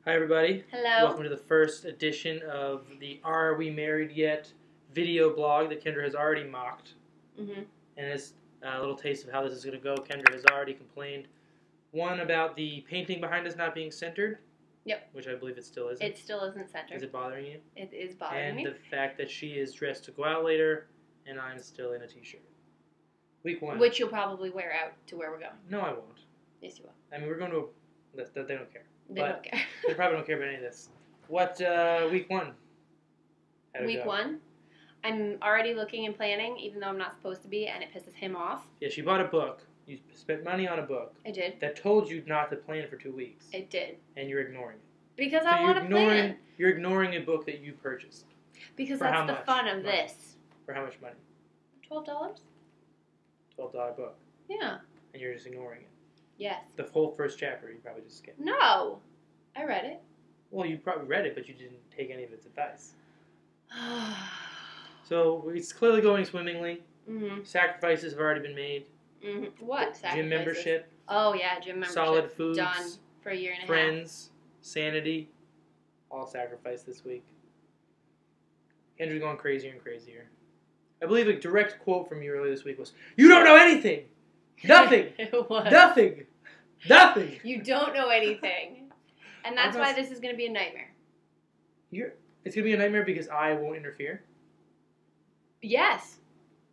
Hi everybody. Hello. Welcome to the first edition of the Are We Married Yet video blog that Kendra has already mocked. Mm-hmm. And it's a little taste of how this is going to go. Kendra has already complained. One, about the painting behind us not being centered. Yep. Which I believe it still isn't. It still isn't centered. Is it bothering you? It is bothering me. And the fact that she is dressed to go out later and I'm still in a t-shirt. Week one. Which you'll probably wear out to where we're going. No, I won't. Yes, you will. I mean, we're going to... They don't care. They don't care. They probably don't care about any of this. What, week one? How'd it Week go? one, I'm already looking and planning, even though I'm not supposed to be, and it pisses him off. Yeah, she bought a book. You spent money on a book. I did. That told you not to plan for 2 weeks. It did. And you're ignoring it. Because So I want to plan. You're ignoring a book that you purchased. Because For how that's the much fun of money? this. For how much money? $12? $12 book. Yeah. And you're just ignoring it. Yes. The whole first chapter you probably just skipped. No. I read it. Well, you probably read it, but you didn't take any of its advice. So it's clearly going swimmingly. Mm-hmm. Sacrifices have already been made. Mm-hmm. What sacrifices? Gym membership. Oh, yeah, gym membership. Solid foods. Done for a year and a half. Friends. Sanity. All sacrificed this week. Kendra's going crazier and crazier. I believe a direct quote from you earlier this week was, "You don't know anything! Nothing! It was. Nothing! Nothing!" You don't know anything. And that's why this is going to be a nightmare. It's going to be a nightmare because I won't interfere? Yes.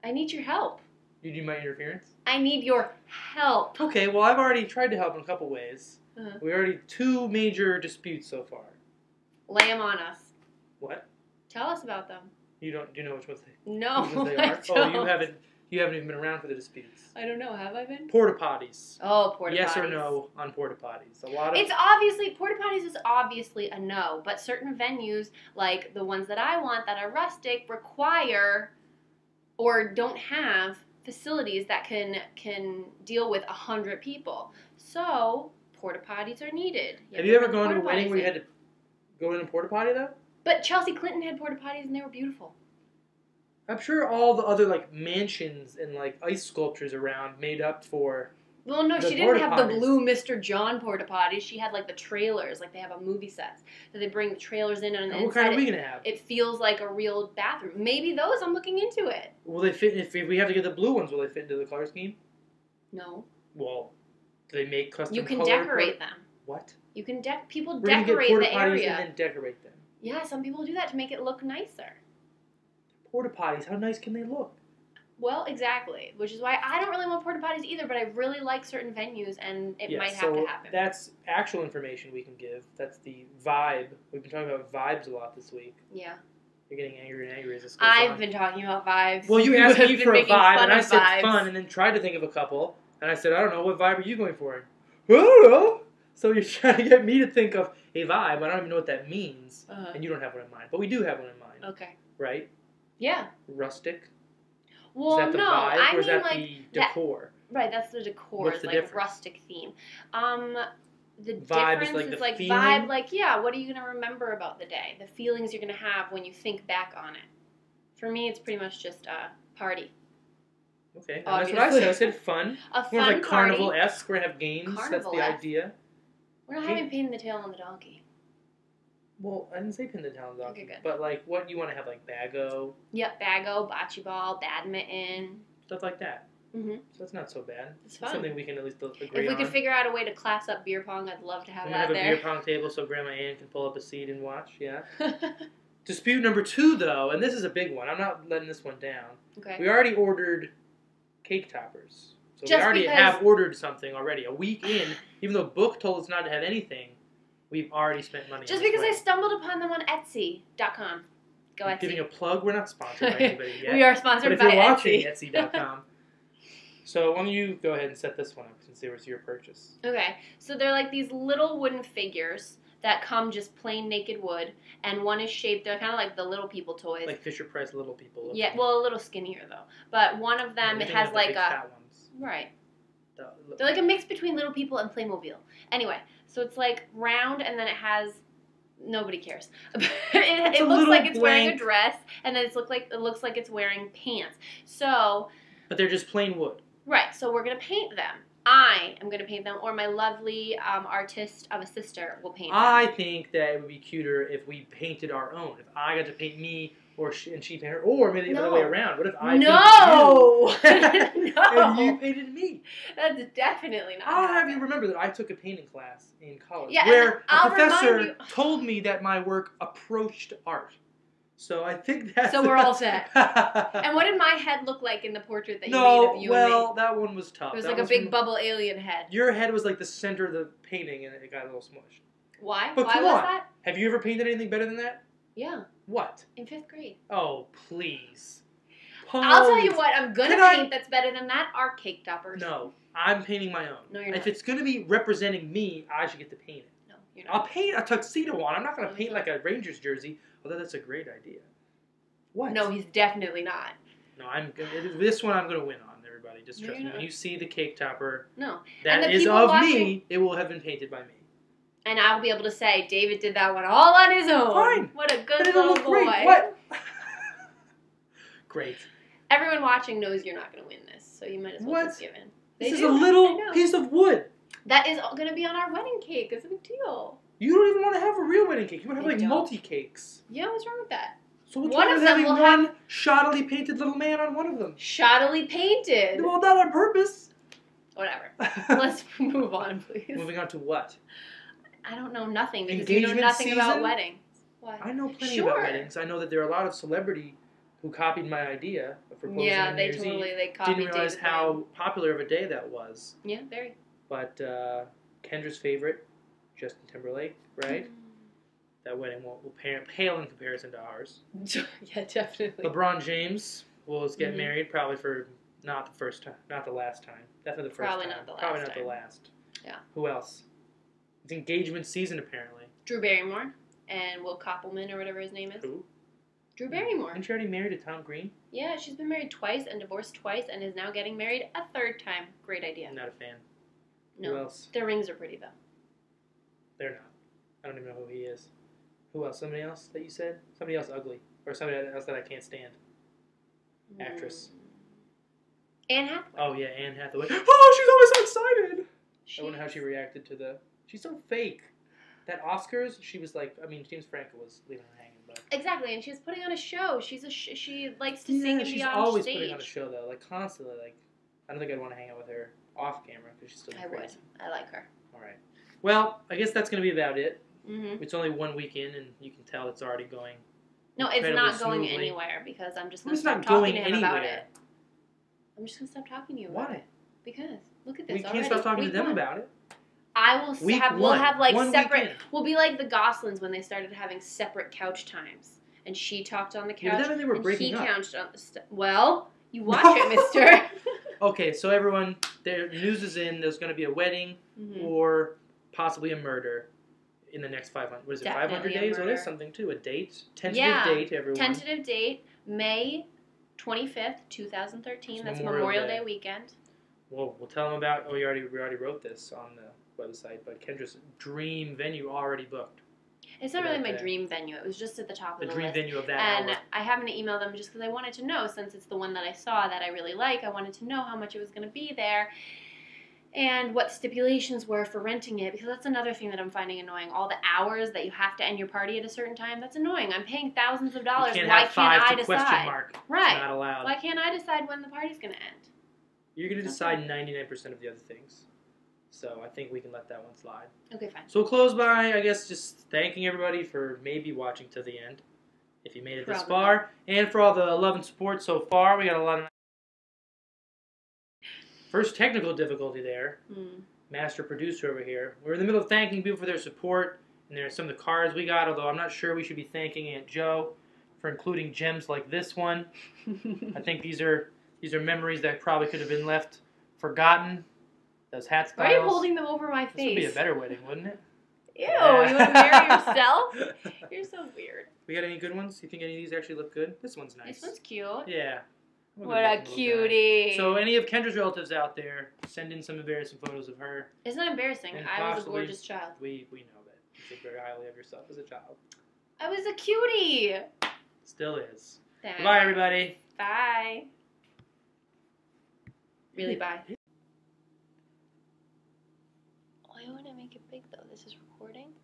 I need your help. You need my interference? I need your help. Okay, well, I've already tried to help in a couple ways. Uh-huh. We already 2 major disputes so far. Lay them on us. What? Tell us about them. Do you know which ones No, they I are? don't. Oh, you haven't even been around for the disputes. I don't know. Have I been? Porta potties. Oh, porta potties. Yes or no on porta potties? It's obviously, porta potties is obviously a no, but certain venues, like the ones that I want that are rustic, require or don't have facilities that can deal with 100 people. So, porta potties are needed. Have you ever put gone to a porta wedding potties where you in. had to go in a porta potty, though? But Chelsea Clinton had porta potties and they were beautiful. I'm sure all the other, like, mansions and, like, ice sculptures around made up for... Well, no, The she didn't porta have the potties. blue Mr. John porta potties. She had like the trailers, like they have a movie sets. So they bring the trailers in, and Now, what kind inside are we going to have? it feels like a real bathroom. Maybe those. I'm looking into it. Will they fit... If we have to get the blue ones, will they fit into the color scheme? No, Well, do they make custom you can color decorate them. What? You can people We're going to get decorate porta the potties area. and then decorate them. Yeah, some people do that to make it look nicer. Porta potties, how nice can they look? Well, exactly. Which is why I don't really want porta potties either, but I really like certain venues, and it might have to happen. That's actual information we can give. That's the vibe. We've been talking about vibes a lot this week. Yeah. You're getting angrier and angrier as this goes I've on. been talking about vibes. Well, you asked have me been for a making vibe, fun and I of said vibes. fun, and then tried to think of a couple, and I said, I don't know, what vibe are you going for? I don't know. So you're trying to get me to think of a vibe. I don't even know what that means, Uh-huh. and you don't have one in mind. But we do have one in mind, Okay. right? Yeah. Rustic? Well, is that the no, vibe, I or is mean that like the decor? right. That's the decor. What's It's the like difference? rustic theme. The Vibe is difference like is the like feeling? vibe. Like what are you gonna remember about the day? The feelings you're gonna have when you think back on it. For me, it's pretty much just a party. Okay, that's what I said. I said fun. A More fun like party. carnival-esque. We're going to have games. That's the Carnival-esque? idea. We're not having pain in the tail on the donkey. Well, I didn't say pin the town donkey. Okay, good. But, like, what you want to have, like, bago, Yep, bago, bocce ball, badminton. stuff like that. Mm-hmm. So it's not so bad. It's fun. Something we can at least agree If we on. could figure out a way to class up beer pong, I'd love to have I'm that going to have a there. beer pong table so Grandma Ann can pull up a seat and watch, yeah. Dispute number 2, though, and this is a big one. I'm not letting this one down. Okay. We already ordered cake toppers. So Just we already because- have ordered something already. A week in, even though Book told us not to have anything, we've already spent money Just on this because I wedding. stumbled upon them on Etsy.com. Go Etsy. Giving a plug, we're not sponsored by anybody yet. We are But sponsored if by you're watching, Etsy. Etsy.com. So why don't you go ahead and set this one up since it was your purchase. Okay, so they're like these little wooden figures that come just plain naked wood, and one is shaped, they're kind of like the little people toys. Like Fisher Price Little People. Yeah, well, a little skinnier though. But one of them, No, it we has have the like big a... fat ones. Right. The- They're like a mix between Little People and Playmobil. Anyway, so it's like round, and then it has... Nobody cares. it a looks little like it's wearing a blank. dress, and then it looks like it's wearing pants. So... But they're just plain wood. Right, so we're going to paint them. I am going to paint them, or my lovely artist of a sister will paint them. I think that it would be cuter if we painted our own. If I got to paint me, and she painted her, or maybe the other way around. What if I painted you, and you painted me? That's definitely not. I'll have you remember that I took a painting class in college Yeah, where a professor told me that my work approached art. So I think that's... So we're all set. And what did my head look like in the portrait that you made of you and me? That one was tough. It was like a big bubble alien head. Your head was like the center of the painting, and it got a little smushed. Why? But Why was that? Have you ever painted anything better than that? Yeah. What? In 5th grade. Oh, please. I'll tell you what I'm going to paint that's better than that are cake toppers. No. I'm painting my own. No, you're not. If it's going to be representing me, I should get to paint it. No, you're not. I'll paint a tuxedo on. I'm not going to paint like a Rangers jersey, although that's a great idea. What? No, he's definitely not. No, this one I'm going to win on, everybody. Just trust me. When you see the cake topper that is of me, it will have been painted by me. And I'll be able to say, David did that one all on his own. Fine. What a good little boy. Great. What? Great. Everyone watching knows you're not going to win this, so you might as well just give in. This is a little piece of wood. That is going to be on our wedding cake. It's a big deal. You don't even want to have a real wedding cake. You want to have like multi-cakes. Yeah, what's wrong with that? So what's wrong with having one shoddily painted little man on one of them? Shoddily painted? Well, not on purpose. Whatever. Let's move on, please. Moving on to what? I don't know nothing because you know nothing about weddings. What? I know plenty about weddings. I know that there are a lot of celebrity who copied my idea of proposing on New Year's Eve. they copied. Didn't realize how popular of a day that was. Yeah, very. But Kendra's favorite, Justin Timberlake, right? That wedding will pale in comparison to ours. Yeah, definitely. LeBron James will get married probably for not the first time, not the last time. Definitely the first time. Probably not the last. Yeah. Who else? It's engagement season apparently. Drew Barrymore and Will Koppelman or whatever his name is. Who? Drew Barrymore. Isn't she already married to Tom Green? Yeah, she's been married twice and divorced twice and is now getting married a 3rd time. Great idea. I'm not a fan. No. Who else? Their rings are pretty though. They're not. I don't even know who he is. Who else? Somebody else that you said? Somebody else ugly. Or somebody else that I can't stand. Actress. Anne Hathaway. Oh, yeah, Anne Hathaway. Oh, she's always so excited! I wonder how she reacted to the... She's so fake. That Oscars, she was like... I mean, James Franco was leaving her hanging, but... Exactly, and she was putting on a show. She likes to sing and be on stage. She's always putting on a show, though. Like, constantly. Like, I don't think I'd want to hang out with her off camera, because she's still crazy. I would. I like her. All right. Well, I guess that's going to be about it. Mm-hmm. It's only 1 weekend, and you can tell it's already going. No, it's not going anywhere because I'm just going to stop talking to him about it. I'm just going to stop talking to you about it. Because look at this. We can't stop talking to them about it. We'll have like separate. We'll be like the Goslings when they started having separate couch times, and she talked on the couch. Yeah, they were breaking up. He couched on the well, you watch it, Mister. Okay, so everyone, the news is in. There's going to be a wedding or possibly a murder in the next 500. What is it? 500 days? Oh, there's something too. A date. Tentative date. Everyone. Tentative date. May 25th, 2013. That's Memorial Day weekend. Well, we'll tell them about. Oh, we already wrote this on the website, but Kendra's dream venue already booked. It's not really my dream venue. It was just at the top of the list. The dream venue of that And hour. I happened to email them just because I wanted to know, since it's the one that I saw that I really like, I wanted to know how much it was going to be there and what stipulations were for renting it, because that's another thing that I'm finding annoying. All the hours that you have to end your party at a certain time, that's annoying. I'm paying thousands of dollars. Why can't I decide? Question mark. Right. It's not allowed. Why can't I decide when the party's going to end? You're going to decide 99% of the other things. So I think we can let that one slide. Okay, fine. So we'll close by, I guess, just thanking everybody for maybe watching to the end, if you made it this far. And for all the love and support so far. We got a lot of... First technical difficulty there. Master producer over here. We're in the middle of thanking people for their support. And there's some of the cards we got, although I'm not sure we should be thanking Aunt Jo for including gems like this one. I think these are memories that probably could have been left forgotten. Those hat styles. Why are you holding them over my face? This would be a better wedding, wouldn't it? Ew, you want to marry yourself? You're so weird. We got any good ones? You think any of these actually look good? This one's nice. This one's cute. Yeah. What a cutie. So any of Kendra's relatives out there, send in some embarrassing photos of her. It's not embarrassing. I was a gorgeous child. We know that. You think very highly of yourself as a child. I was a cutie. Still is. Thanks. Bye, everybody. Bye. Really, bye. recording.